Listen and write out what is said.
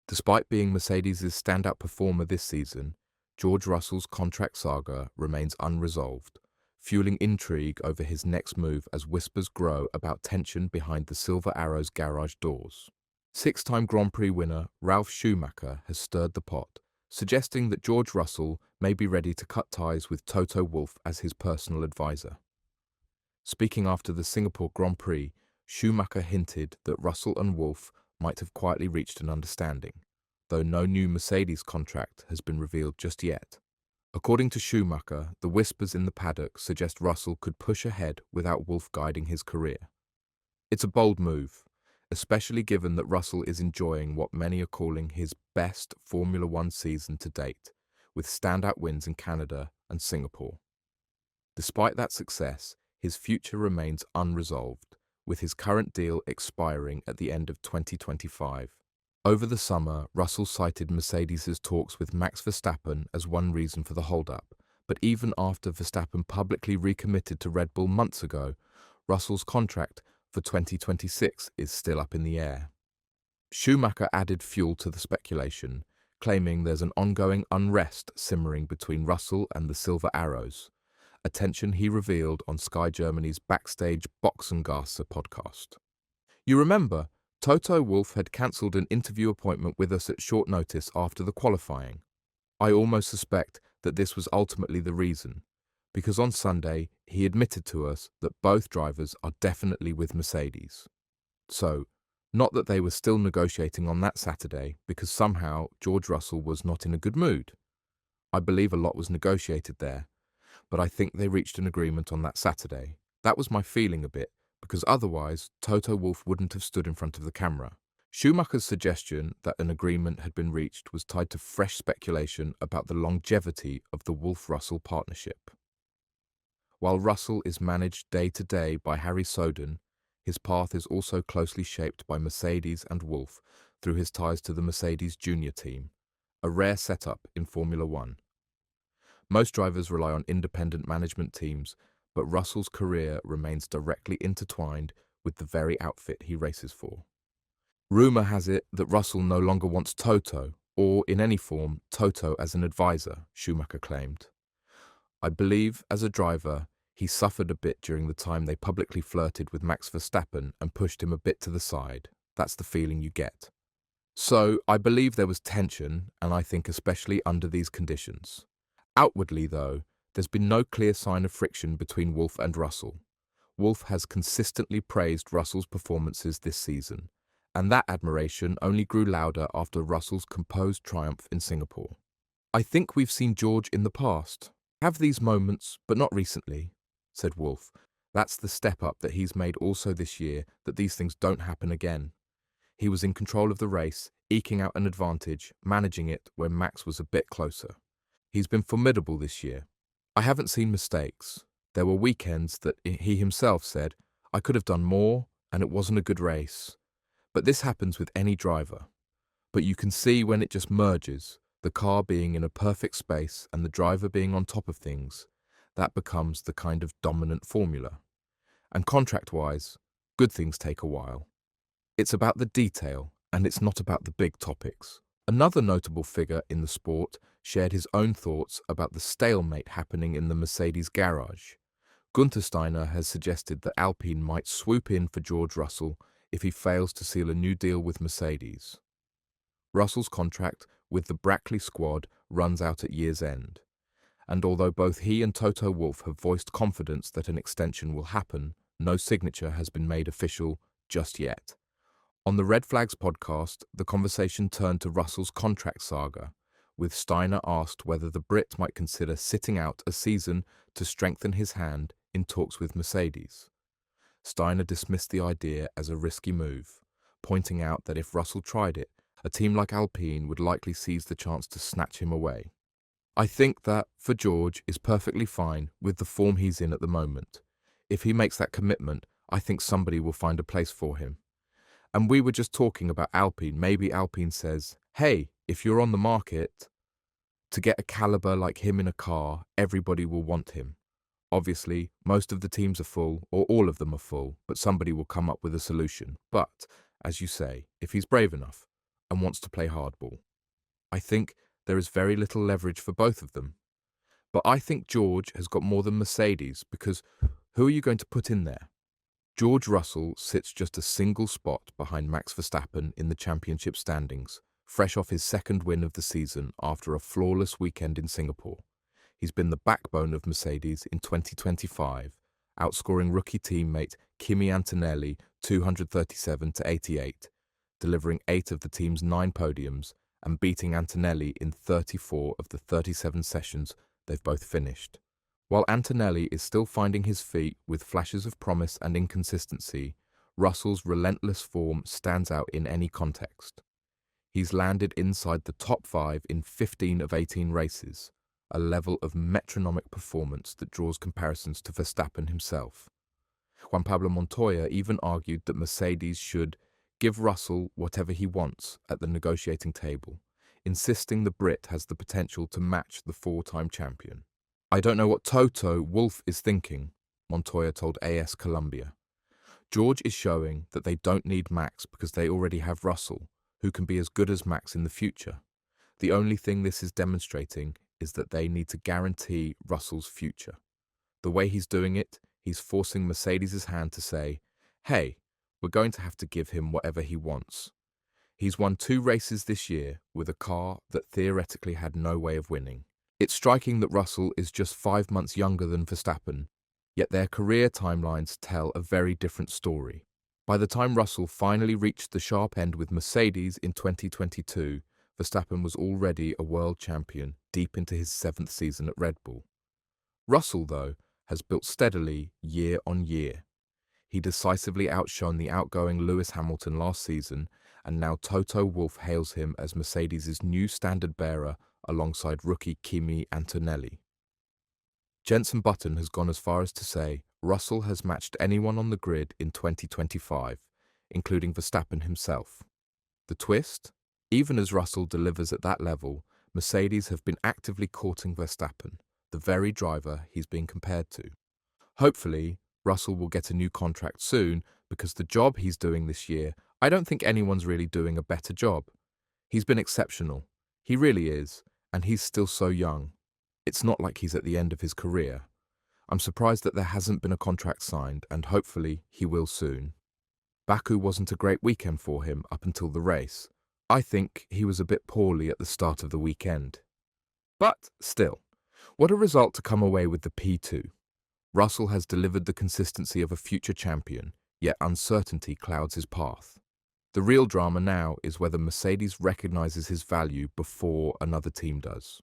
Despite being Mercedes' standout performer this season, George Russell's contract saga remains unresolved, fueling intrigue over his next move as whispers grow about tension behind the Silver Arrow's garage doors. Six-time Grand Prix winner Ralf Schumacher has stirred the pot, suggesting that George Russell may be ready to cut ties with Toto Wolff as his personal advisor. Speaking after the Singapore Grand Prix, Schumacher hinted that Russell and Wolff might have quietly reached an understanding, though no new Mercedes contract has been revealed just yet. According to Schumacher, the whispers in the paddock suggest Russell could push ahead without Wolff guiding his career. It's a bold move, especially given that Russell is enjoying what many are calling his best Formula One season to date, with standout wins in Canada and Singapore. Despite that success, his future remains unresolved, with his current deal expiring at the end of 2025. Over the summer, Russell cited Mercedes' talks with Max Verstappen as one reason for the holdup, but even after Verstappen publicly recommitted to Red Bull months ago, Russell's contract for 2026 is still up in the air. Schumacher added fuel to the speculation, claiming there's an ongoing unrest simmering between Russell and the Silver Arrows, a tension he revealed on Sky Germany's Backstage Boxengasse podcast. You remember, Toto Wolff had cancelled an interview appointment with us at short notice after the qualifying. I almost suspect that this was ultimately the reason, because on Sunday he admitted to us that both drivers are definitely with Mercedes. So, not that they were still negotiating on that Saturday because somehow George Russell was not in a good mood. I believe a lot was negotiated there, but I think they reached an agreement on that Saturday. That was my feeling a bit, because otherwise Toto Wolff wouldn't have stood in front of the camera. Schumacher's suggestion that an agreement had been reached was tied to fresh speculation about the longevity of the Wolff-Russell partnership. While Russell is managed day to day by Harry Soden, his path is also closely shaped by Mercedes and Wolff through his ties to the Mercedes Junior team, a rare setup in Formula One. Most drivers rely on independent management teams, but Russell's career remains directly intertwined with the very outfit he races for. Rumour has it that Russell no longer wants Toto, or in any form, Toto as an advisor, Schumacher claimed. I believe, as a driver, he suffered a bit during the time they publicly flirted with Max Verstappen and pushed him a bit to the side. That's the feeling you get. So, I believe there was tension, and I think especially under these conditions. Outwardly, though, there's been no clear sign of friction between Wolff and Russell. Wolff has consistently praised Russell's performances this season, and that admiration only grew louder after Russell's composed triumph in Singapore. I think we've seen George in the past have these moments, but not recently, said Wolff. That's the step up that he's made also this year, that these things don't happen again. He was in control of the race, eking out an advantage, managing it when Max was a bit closer. He's been formidable this year. I haven't seen mistakes. There were weekends that he himself said, I could have done more and it wasn't a good race. But this happens with any driver. But you can see when it just merges, the car being in a perfect space and the driver being on top of things, that becomes the kind of dominant formula. And contract-wise, good things take a while. It's about the detail, and it's not about the big topics. Another notable figure in the sport shared his own thoughts about the stalemate happening in the Mercedes garage. Guenther Steiner has suggested that Alpine might swoop in for George Russell if he fails to seal a new deal with Mercedes. Russell's contract with the Brackley squad runs out at year's end, and although both he and Toto Wolff have voiced confidence that an extension will happen, no signature has been made official just yet. On the Red Flags podcast, the conversation turned to Russell's contract saga, with Steiner asked whether the Brit might consider sitting out a season to strengthen his hand in talks with Mercedes. Steiner dismissed the idea as a risky move, pointing out that if Russell tried it, a team like Alpine would likely seize the chance to snatch him away. I think that, for George, is perfectly fine with the form he's in at the moment. If he makes that commitment, I think somebody will find a place for him. And we were just talking about Alpine. Maybe Alpine says, hey, if you're on the market, to get a caliber like him in a car, everybody will want him. Obviously, most of the teams are full, or all of them are full, but somebody will come up with a solution. But, as you say, if he's brave enough, and wants to play hardball. I think there is very little leverage for both of them. But I think George has got more than Mercedes because who are you going to put in there? George Russell sits just a single spot behind Max Verstappen in the championship standings, fresh off his second win of the season after a flawless weekend in Singapore. He's been the backbone of Mercedes in 2025, outscoring rookie teammate Kimi Antonelli 237 to 88, delivering 8 of the team's 9 podiums and beating Antonelli in 34 of the 37 sessions they've both finished. While Antonelli is still finding his feet with flashes of promise and inconsistency, Russell's relentless form stands out in any context. He's landed inside the top 5 in 15 of 18 races, a level of metronomic performance that draws comparisons to Verstappen himself. Pablo Montoya even argued that Mercedes should give Russell whatever he wants at the negotiating table, insisting the Brit has the potential to match the 4-time champion. I don't know what Toto Wolff is thinking, Montoya told AS Columbia. George is showing that they don't need Max because they already have Russell, who can be as good as Max in the future. The only thing this is demonstrating is that they need to guarantee Russell's future. The way he's doing it, he's forcing Mercedes' hand to say, hey, we're going to have to give him whatever he wants. He's won 2 races this year with a car that theoretically had no way of winning. It's striking that Russell is just 5 months younger than Verstappen, yet their career timelines tell a very different story. By the time Russell finally reached the sharp end with Mercedes in 2022, Verstappen was already a world champion deep into his 7th season at Red Bull. Russell, though, has built steadily year on year. He decisively outshone the outgoing Lewis Hamilton last season, and now Toto Wolff hails him as Mercedes' new standard bearer alongside rookie Kimi Antonelli. Jenson has gone as far as to say Russell has matched anyone on the grid in 2025, including Verstappen himself. The twist? Even as Russell delivers at that level, Mercedes have been actively courting Verstappen, the very driver he's being compared to. Hopefully, Russell will get a new contract soon because the job he's doing this year, I don't think anyone's really doing a better job. He's been exceptional. He really is, and he's still so young. It's not like he's at the end of his career. I'm surprised that there hasn't been a contract signed, and hopefully he will soon. Baku wasn't a great weekend for him up until the race. I think he was a bit poorly at the start of the weekend. But still, what a result to come away with the P2. Russell has delivered the consistency of a future champion, yet uncertainty clouds his path. The real drama now is whether Mercedes recognizes his value before another team does.